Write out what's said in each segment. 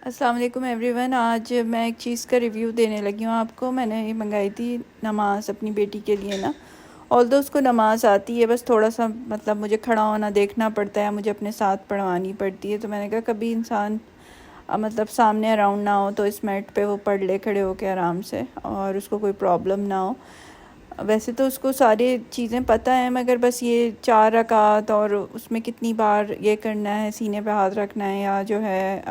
अस्सलाम वालेकुम एवरीवन। आज मैं एक चीज़ का रिव्यू देने लगी हूँ आपको। मैंने ये मंगाई थी नमाज़ अपनी बेटी के लिए ना। ऑल्दो उसको नमाज़ आती है, बस थोड़ा सा मतलब मुझे खड़ा होना देखना पड़ता है, मुझे अपने साथ पढ़वानी पड़ती है। तो मैंने कहा कभी इंसान मतलब सामने अराउंड ना हो तो इस मैट पे वो पढ़ ले खड़े होके आराम से, और उसको कोई प्रॉब्लम ना हो। वैसे तो उसको सारी चीज़ें पता है, मगर बस ये 4 रकात और उसमें कितनी बार ये करना है, सीने पे हाथ रखना है, या जो है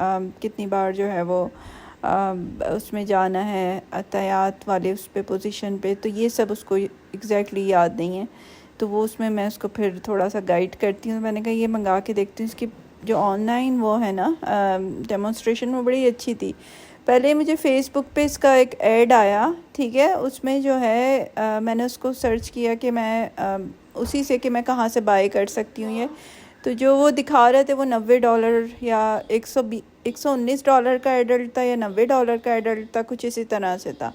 कितनी बार जो है वो उसमें जाना है अतायात वाले उस पे पोजीशन पे, तो ये सब उसको एग्जैक्टली याद नहीं है। तो वो उसमें मैं उसको फिर थोड़ा सा गाइड करती हूँ। मैंने कहा ये मंगा के देखती हूँ। इसकी जो ऑनलाइन वो है ना डेमोन्स्ट्रेशन, वो बड़ी अच्छी थी। पहले मुझे फ़ेसबुक पे इसका एक ऐड आया, ठीक है। उसमें जो है मैंने उसको सर्च किया कि मैं उसी से कि मैं कहाँ से बाय कर सकती हूँ ये। तो जो वो दिखा रहे थे वो $90 या $119 का एडल्ट था, या $90 का एडल्ट था, कुछ इसी तरह से था,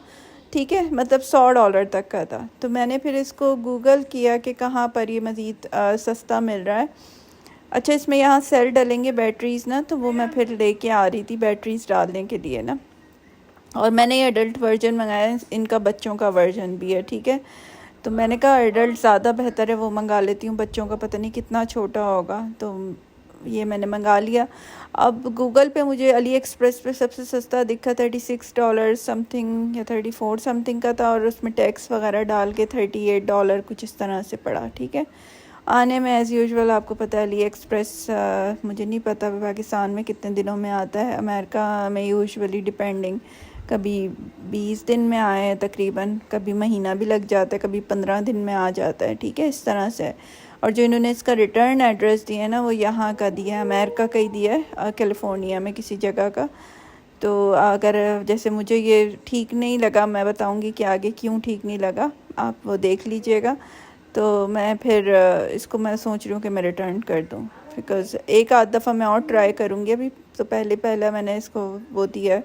ठीक है। मतलब $100 तक का था। तो मैंने फिर इसको गूगल किया कि कहाँ पर ये मज़ीद सस्ता मिल रहा है। अच्छा, इसमें यहाँ सेल डलेंगे बैटरीज़ ना, तो वो मैं फिर लेके आ रही थी बैटरीज़ डालने के लिए ना। और मैंने ये एडल्ट वर्जन मंगाया है, इनका बच्चों का वर्जन भी है, ठीक है। तो मैंने कहा एडल्ट ज़्यादा बेहतर है, वो मंगा लेती हूँ। बच्चों का पता नहीं कितना छोटा होगा, तो ये मैंने मंगा लिया। अब गूगल पे मुझे अली एक्सप्रेस पे सबसे सस्ता दिखा, $36 समथिंग या 34 समथिंग का था, और उसमें टैक्स वगैरह डाल के $38 कुछ इस तरह से पड़ा, ठीक है। आने में एज़ यूजुअल आपको पता है अली एक्सप्रेस, मुझे नहीं पता पाकिस्तान में कितने दिनों में आता है। अमेरिका में यूजुअली डिपेंडिंग कभी 20 दिन में आए तकरीबन, कभी महीना भी लग जाता है, कभी 15 दिन में आ जाता है, ठीक है, इस तरह से। और जो इन्होंने इसका रिटर्न एड्रेस दिया है ना, वो यहाँ का दिया है, अमेरिका का ही दिया है, कैलिफोर्निया में किसी जगह का। तो अगर जैसे मुझे ये ठीक नहीं लगा, मैं बताऊंगी कि आगे क्यों ठीक नहीं लगा, आप वो देख लीजिएगा। तो मैं फिर इसको मैं सोच रही हूँ कि मैं रिटर्न कर दूँ, बिकॉज़ एक आध दफ़ा मैं और ट्राई करूँगी अभी। तो पहला मैंने इसको वो दिया है,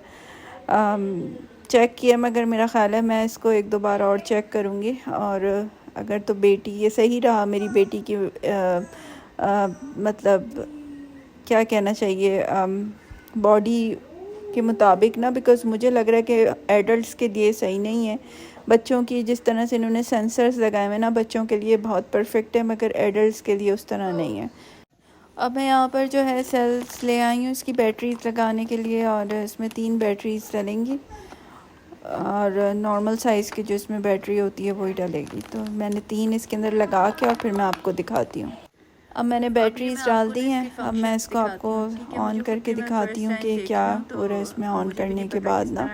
चेक किया, मगर मेरा ख़्याल है मैं इसको एक दो बार और चेक करूँगी। और अगर तो बेटी ये सही रहा, मेरी बेटी की मतलब क्या कहना चाहिए, बॉडी के मुताबिक ना, बिकॉज़ मुझे लग रहा है कि एडल्ट्स के लिए सही नहीं है। बच्चों की जिस तरह से इन्होंने सेंसर्स लगाए हुए ना, बच्चों के लिए बहुत परफेक्ट है, मगर एडल्ट्स के लिए उस तरह नहीं है। अब मैं यहाँ पर जो है सेल्स ले आई हूँ इसकी बैटरीज लगाने के लिए, और इसमें 3 बैटरीज डलेंगी, और नॉर्मल साइज़ की जो इसमें बैटरी होती है वही डलेगी। तो मैंने 3 इसके अंदर लगा के और फिर मैं आपको दिखाती हूँ। अब मैंने बैटरीज डाल दी हैं। अब मैं इसको आपको ऑन करके दिखाती हूँ कि क्या हो रहा है इसमें ऑन करने के बाद ना।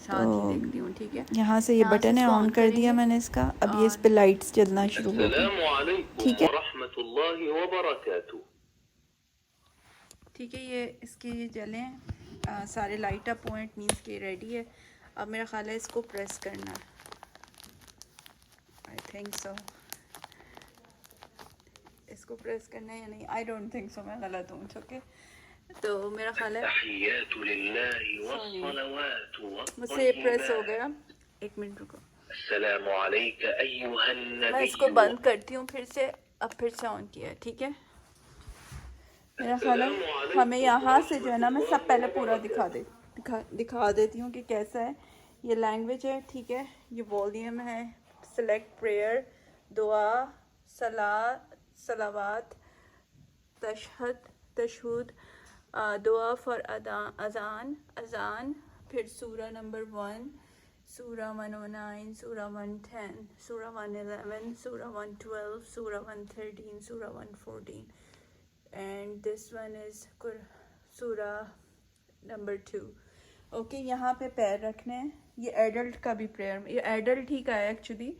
तो यहाँ से ये बटन है, ऑन कर दिया मैंने इसका। अब ये इस पे लाइट्स जलना शुरू हो गई, ठीक है। ठीक है, ये इसके ये जले हैं, सारे लाइट अप पॉइंट मीन्स के रेडी है। अब मेरा ख्याल है इसको प्रेस करना है, आई थिंक सो। इसको प्रेस करना है या नहीं, आई डोंट थिंक सो, मैं गलत हूँ, ओके। तो मेरा ख्याल है मुझसे प्रेस हो गया। एक मिनट रुको, मैं इसको बंद करती हूँ फिर से। अब फिर से ऑन किया है, ठीक है। मेरा ख्याल है हमें यहाँ से जो है ना, मैं सब पहले पूरा दिखा देती हूँ कि कैसा है। ये लैंग्वेज है, ठीक है। ये वॉल्यूम है, सेलेक्ट प्रेयर, दुआ, सला, सलावात, तशहद, तशहुद, दुआ फॉर अजान, अजान, फिर सूरा नंबर 1, सूरा 109, सूरा 110, सूरा 111, सूरा 112, सूरा 113, सूरा 114, एंड दिस वन इज़ सूरा नंबर 2। ओके, यहाँ पे पैर रखने हैं। ये एडल्ट का भी प्रेयर, ये एडल्ट ही का है एक्चुअली,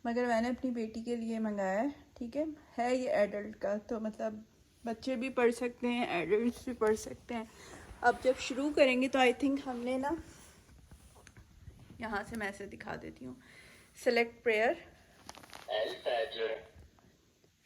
मगर मैंने अपनी बेटी के लिए मंगाया है, ठीक है ये एडल्ट का। तो मतलब बच्चे भी पढ़ सकते हैं, एडल्ट्स भी पढ़ सकते हैं। अब जब शुरू करेंगे तो आई थिंक हमने ना, यहाँ से मैं ऐसे दिखा देती हूँ, सेलेक्ट प्रेयर।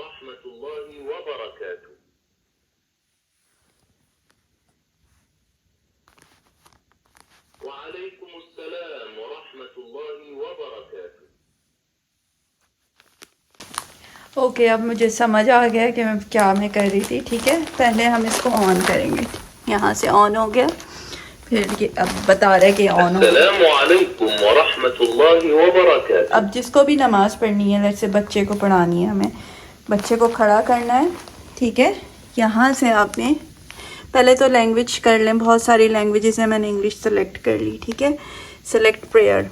रहमतुल्लाहि व बरकातुहू। ओके, अब मुझे समझ आ गया कि मैं कर रही थी। ठीक है, पहले हम इसको ऑन करेंगे। यहाँ से ऑन हो गया, फिर ये अब बता रहा है कि ऑन हो गया। अब जिसको भी नमाज़ पढ़नी है, जैसे बच्चे को पढ़ानी है, हमें बच्चे को खड़ा करना है। ठीक है, यहाँ से आपने पहले तो लैंग्वेज कर लें, बहुत सारी लैंग्वेजेस हैं, मैंने इंग्लिश सेलेक्ट कर ली। ठीक है, सेलेक्ट प्रेयर,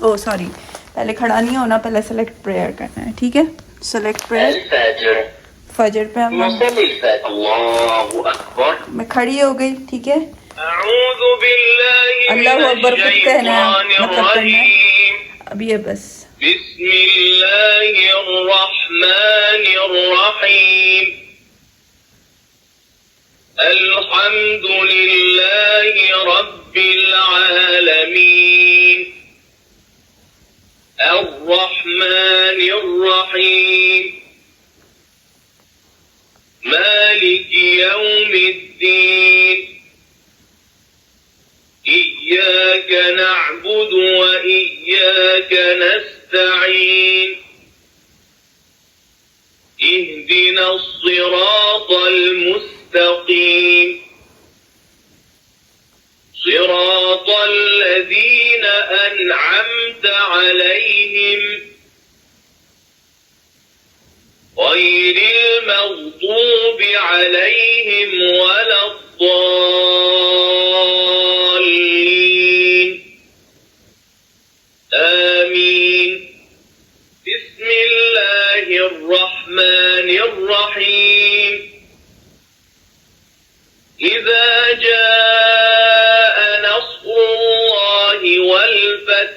ओ सॉरी, पहले खड़ा नहीं होना, पहले सेलेक्ट प्रेयर करना है। ठीक है, सेलेक्ट प्रेयर, फजर पे हम मैं खड़ी हो गई। ठीक है, अल्लाह अकबर खुद कहना है, मतलब करना है। अब ये बस बिस्मिल्लाहिर्रहमानिर्रहीम अल्हम्दुलिल्लाहि रब्बिल आलमीन अर्रहमानिर्रहीम मालिकि यौमिद्दीन इय्याक नअबुदु व इय्याक नस्तईन इहदिनस सिरातल मुस्तकीम सिरातल लज़ीना अनअमत अलैहिम गैरिल मग़दूबि अलैहिम वलद्दाल्लीन आमीन बिस्मिल्लाहिर्रहमानिर्रहीम इज़ा जाअ नस्रुल्लाहि वल फत्ह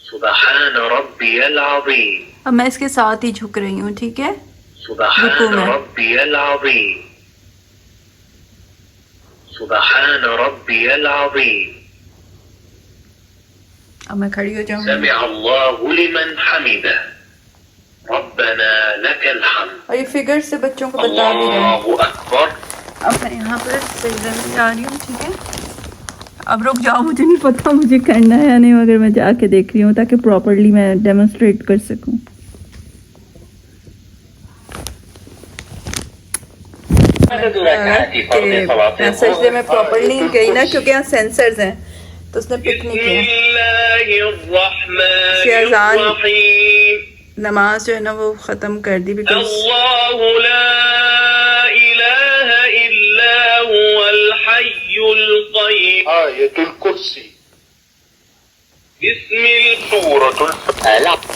सुबहान रब्बियल अज़ीम। अब मैं इसके साथ ही झुक रही हूँ। ठीक है, सुबहान रब्बियल अज़ीम सुबहान रब्बियल अज़ीम। अब मैं खड़ी हो जाऊँगी। समिअ अल्लाहु लिमन हमिदा रब्बना लकल हम्द। और ये फिगर से बच्चों को बता भी रहे हैं। अल्लाहु अकबर। अब मैं यहाँ पर सजदे में जा रही हूँ। ठीक है, अब रुक जाओ, मुझे नहीं पता मुझे करना है या नहीं, मगर मैं जाके देख रही हूँ ताकि प्रॉपरली मैं डेमोन्स्ट्रेट कर सकूँ। मैं सजदे में प्रॉपरली गई ना, क्योंकि यहाँ सेंसर्स हैं तो उसने पिक नहीं किया। शेरजान नमाज जो है ना वो ख़त्म कर दी, बिकॉज आयतुल कुर्सी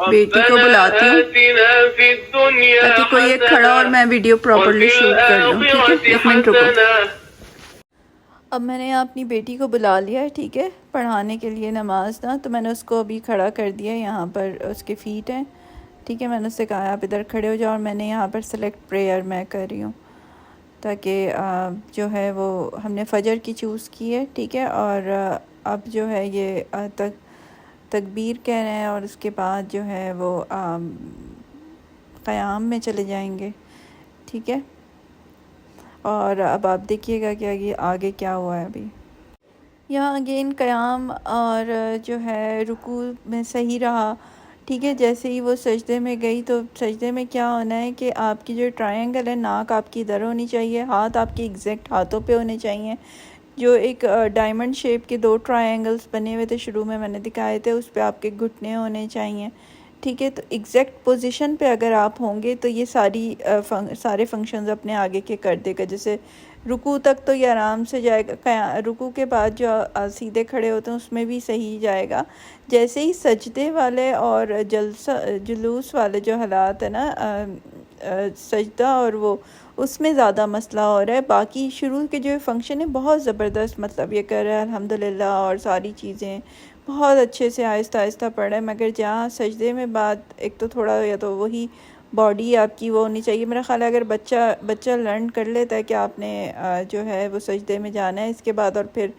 बेटी को बुलाती हूँ ताकि कोई एक खड़ा और मैं वीडियो प्रॉपरली शूट कर लूँ। ठीक है, 1 मिनट रुको। अब मैंने अपनी बेटी को बुला लिया है। ठीक है, पढ़ाने के लिए नमाज ना, तो मैंने उसको अभी खड़ा कर दिया है। यहाँ पर उसके फीट हैं। ठीक है, मैंने उससे कहा आप इधर खड़े हो जाओ, और मैंने यहाँ पर सेलेक्ट प्रेयर मैं कर रही हूँ ताकि जो है वो हमने फ़जर की चूज़ की है। ठीक है, और अब जो है ये तकबीर कह रहे हैं और उसके बाद जो है वो क़याम में चले जाएंगे। ठीक है, और अब आप देखिएगा कि आगे क्या हुआ है। अभी यहाँ अगेन क़याम और जो है रुकू में सही रहा। ठीक है, जैसे ही वो सजदे में गई तो सजदे में क्या होना है कि आपकी जो ट्रायंगल है, नाक आपकी इधर होनी चाहिए, हाथ आपके एग्जैक्ट हाथों पे होने चाहिए। जो एक डायमंड शेप के 2 ट्रायंगल्स बने हुए थे, शुरू में मैंने दिखाए थे, उस पे आपके घुटने होने चाहिए। ठीक है, तो एग्जैक्ट पोजीशन पे अगर आप होंगे तो ये सारे फंक्शंस अपने आगे के कर देगा। जैसे रुकू तक तो ये आराम से जाएगा, रुकू के बाद जो सीधे खड़े होते हैं उसमें भी सही जाएगा। जैसे ही सजदे वाले और जुलूस वाले जो हालात है ना, सजदा और वो, उसमें ज़्यादा मसला हो रहा है। बाकी शुरू के जो फंक्शन है बहुत ज़बरदस्त मतलब ये कर रहा है अल्हम्दुलिल्लाह, और सारी चीज़ें बहुत अच्छे से आहिस्ता आहिस्ता पढ़ रहा है। मगर जहाँ सजदे में बात, एक तो थोड़ा या तो वही बॉडी आपकी वो होनी चाहिए। मेरा ख़्याल है अगर बच्चा लर्न कर लेता है कि आपने जो है वो सजदे में जाना है इसके बाद और फिर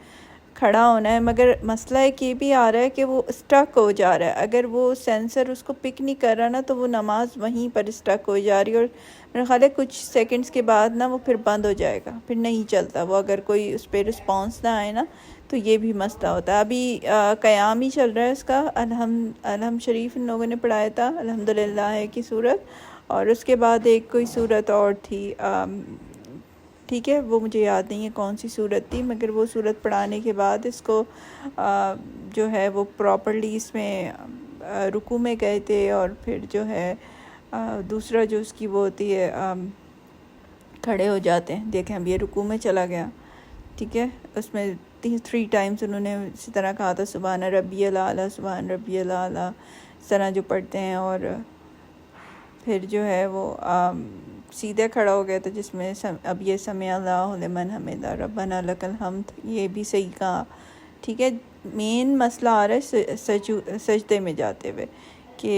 खड़ा होना है, मगर मसला एक ये भी आ रहा है कि वो स्टक हो जा रहा है। अगर वो सेंसर उसको पिक नहीं कर रहा ना तो वो नमाज वहीं पर स्टक हो जा रही है, और मेरा ख़्याल है कुछ सेकंड्स के बाद ना वो फिर बंद हो जाएगा, फिर नहीं चलता वो, अगर कोई उस पर रिस्पॉन्स ना आए ना तो ये भी मसला होता है। अभी क़याम ही चल रहा है इसका, अलहम शरीफ इन लोगों ने पढ़ाया था, अल्हम्दुलिल्लाह है की सूरत, और उसके बाद एक कोई सूरत और थी, ठीक है वो मुझे याद नहीं है कौन सी सूरत थी, मगर वो सूरत पढ़ाने के बाद इसको जो है वो प्रॉपर्ली इसमें रुकू में गए थे, और फिर जो है दूसरा जो उसकी वो होती है खड़े हो जाते हैं। देखें अब ये रुकू में चला गया, ठीक है, उसमें 3 टाइम्स उन्होंने इसी तरह कहा था सुबहान रब्बियल आला, सुबहान रब्बियल आला, इस तरह जो पढ़ते हैं। और फिर जो है वो सीधे खड़ा हो गया था, जिसमें अब ये समिअ अल्लाहु लिमन हमिदा रब्बना लकल हम्द, ये भी सही कहा, ठीक है। मेन मसला आ रहा है सजदे में जाते हुए कि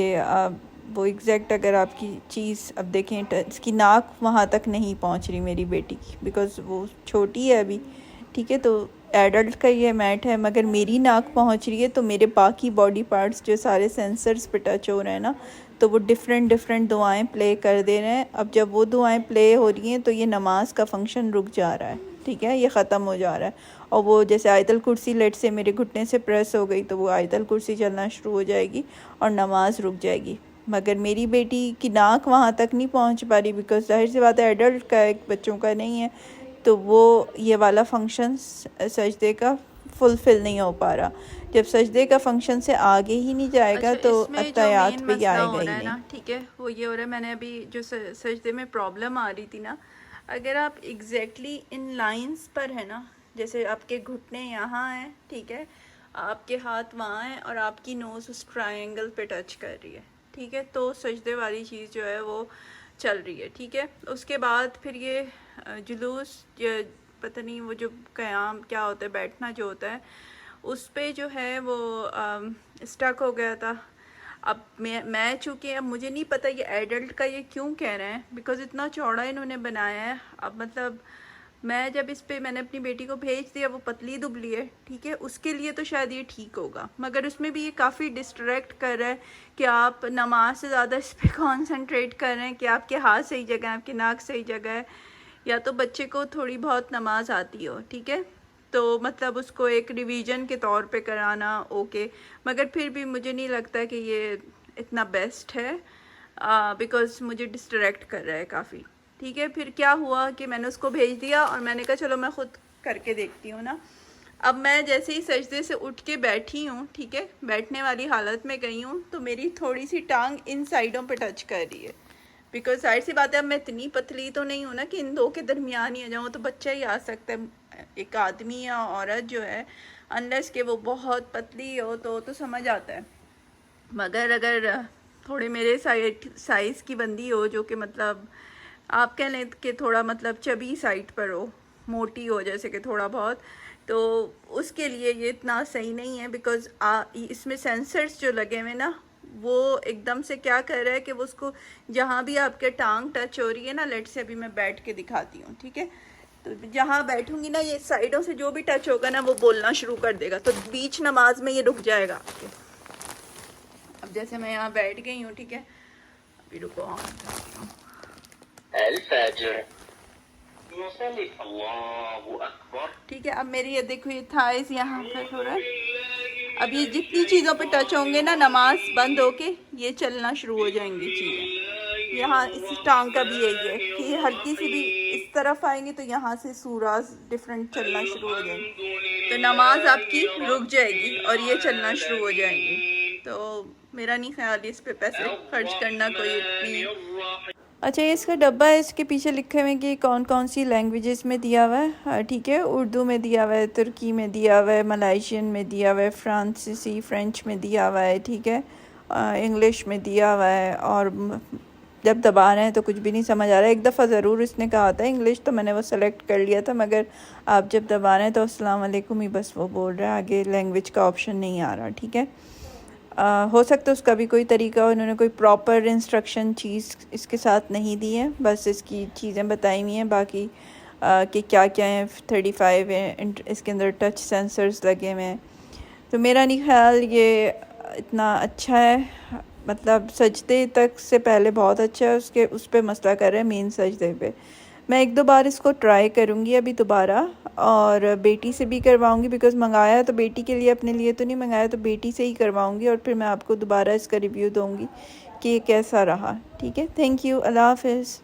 वो एग्जैक्ट अगर आपकी चीज़, अब देखें इसकी नाक वहाँ तक नहीं पहुँच रही मेरी बेटी की, बिकॉज़ वो छोटी है अभी, ठीक है, तो एडल्ट का ये मैट है, मगर मेरी नाक पहुँच रही है तो मेरे बाकी बॉडी पार्ट्स जो सारे सेंसर्स पे टच हो रहे हैं ना, तो वो डिफरेंट दुआएं प्ले कर दे रहे हैं। अब जब वो दुआएं प्ले हो रही हैं तो ये नमाज का फंक्शन रुक जा रहा है, ठीक है, ये ख़त्म हो जा रहा है। और वो जैसे आयतल कुर्सी लेट से मेरे घुटने से प्रेस हो गई तो वो आयतल कुर्सी चलना शुरू हो जाएगी और नमाज रुक जाएगी। मगर मेरी बेटी की नाक वहाँ तक नहीं पहुँच पा रही, बिकॉज जाहिर सी बात है एडल्ट का है, बच्चों का नहीं है, तो वो ये वाला फंक्शन सजदे का फुलफ़िल नहीं हो पा रहा। जब सजदे का फंक्शन से आगे ही नहीं जाएगा अच्छा, तो इसमें जो अत्तायात मेन पे मसला आएगा हो ही रहा है नहीं। ना, ठीक है, वो ये हो रहा है, मैंने अभी जो सजदे में प्रॉब्लम आ रही थी ना, अगर आप एग्जैक्टली इन लाइंस पर है ना, जैसे आपके घुटने यहाँ हैं, ठीक है, आपके हाथ वहाँ हैं और आपकी नोज़ उस ट्रायंगल पे टच कर रही है, ठीक है, तो सजदे वाली चीज़ जो है वो चल रही है, ठीक है। उसके बाद फिर ये जुलूस, पता नहीं वो जो क़याम क्या होता है, बैठना जो होता है, उस पे जो है वो स्टक हो गया था। अब मैं चूँकि अब मुझे नहीं पता ये एडल्ट का ये क्यों कह रहे हैं, बिकॉज़ इतना चौड़ा इन्होंने बनाया है। अब मतलब मैं जब इस पे मैंने अपनी बेटी को भेज दिया, वो पतली दुबली है, ठीक है, उसके लिए तो शायद ये ठीक होगा, मगर उसमें भी ये काफ़ी डिस्ट्रैक्ट कर रहा है कि आप नमाज से ज़्यादा इस पर कॉन्सनट्रेट कर रहे हैं कि आपके हाथ सही जगह है, आपकी नाक सही जगह है, या तो बच्चे को थोड़ी बहुत नमाज आती हो, ठीक है, तो मतलब उसको एक रिवीजन के तौर पे कराना ओके, मगर फिर भी मुझे नहीं लगता कि ये इतना बेस्ट है, बिकॉज़ मुझे डिस्ट्रैक्ट कर रहा है काफ़ी, ठीक है। फिर क्या हुआ कि मैंने उसको भेज दिया और मैंने कहा चलो मैं ख़ुद करके देखती हूँ ना। अब मैं जैसे ही सजदे से उठ के बैठी हूँ, ठीक है, बैठने वाली हालत में गई हूँ, तो मेरी थोड़ी सी टांग इन साइडों पे टच कर रही है, बिकॉज जाहिर सी बात है अब मैं इतनी पतली तो नहीं हूँ ना कि इन दो के दरमियान ही आ जाऊँ, तो बच्चा ही आ सकता है, एक आदमी या औरत जो है, अनलेस कि वो बहुत पतली हो तो समझ आता है। मगर अगर थोड़े मेरे साइज़ की बंदी हो, जो कि मतलब आप कह लें कि थोड़ा मतलब चबी साइड पर हो, मोटी हो जैसे कि थोड़ा बहुत, तो उसके लिए ये इतना सही नहीं है, बिकॉज़ इसमें सेंसर्स जो लगे हुए ना, वो एकदम से क्या कर रहा है कि वो उसको जहाँ भी आपके टांग टच हो रही है ना, लेट से अभी मैं बैठ के दिखाती हूँ, ठीक है, तो जहाँ बैठूंगी ना, ये साइडों से जो भी टच होगा ना वो बोलना शुरू कर देगा, तो बीच नमाज में ये रुक जाएगा आपके। अब जैसे मैं यहाँ बैठ गई हूँ, ठीक है, अभी रुको, ठीक है, अब मेरी ये देखो ये थाइस यहाँ पर हो रहा है। अब ये जितनी चीज़ों पे टच होंगे ना, नमाज बंद होके ये चलना शुरू हो जाएंगी चीज़ें। यहाँ इस टांग का भी यही है कि ये हल्की सी भी इस तरफ आएंगे तो यहाँ से सूराज डिफरेंट चलना शुरू हो जाएंगे, तो नमाज आपकी रुक जाएगी और ये चलना शुरू हो जाएंगी। तो मेरा नहीं ख्याल इस पे पैसे खर्च करना कोई इतनी अच्छा, ये इसका डब्बा है, इसके पीछे लिखे हुए हैं कि कौन कौन सी लैंग्वेजेस में दिया हुआ है। हाँ, ठीक है, उर्दू में दिया हुआ है, तुर्की में दिया हुआ है, मलाइशियन में दिया हुआ है, फ्रांसीसी फ्रेंच में दिया हुआ है, ठीक है, इंग्लिश में दिया हुआ है। और जब दबा रहे हैं तो कुछ भी नहीं समझ आ रहा है। एक दफ़ा ज़रूर इसने कहा था इंग्लिश, तो मैंने वो सेलेक्ट कर लिया था, मगर आप जब दबा रहे हैं तो अस्सलाम वालेकुम ही बस वो बोल रहा है, आगे लैंग्वेज का ऑप्शन नहीं आ रहा। ठीक है, हो सकता है उसका भी कोई तरीका हो, उन्होंने कोई प्रॉपर इंस्ट्रक्शन चीज़ इसके साथ नहीं दी है, बस इसकी चीज़ें बताई हुई हैं, बाकी कि क्या क्या है। 35 है, इसके अंदर टच सेंसर्स लगे हुए हैं। तो मेरा नहीं ख्याल ये इतना अच्छा है, मतलब सजदे तक से पहले बहुत अच्छा है, उसके उस पर मसला कर रहे हैं मेन सजदे पे। मैं एक दो बार इसको ट्राई करूँगी अभी दोबारा, और बेटी से भी करवाऊँगी, बिकॉज़ मंगाया तो बेटी के लिए, अपने लिए तो नहीं मंगाया, तो बेटी से ही करवाऊँगी, और फिर मैं आपको दोबारा इसका रिव्यू दूँगी कि ये कैसा रहा। ठीक है, थैंक यू, अल्लाह हाफ़िज़।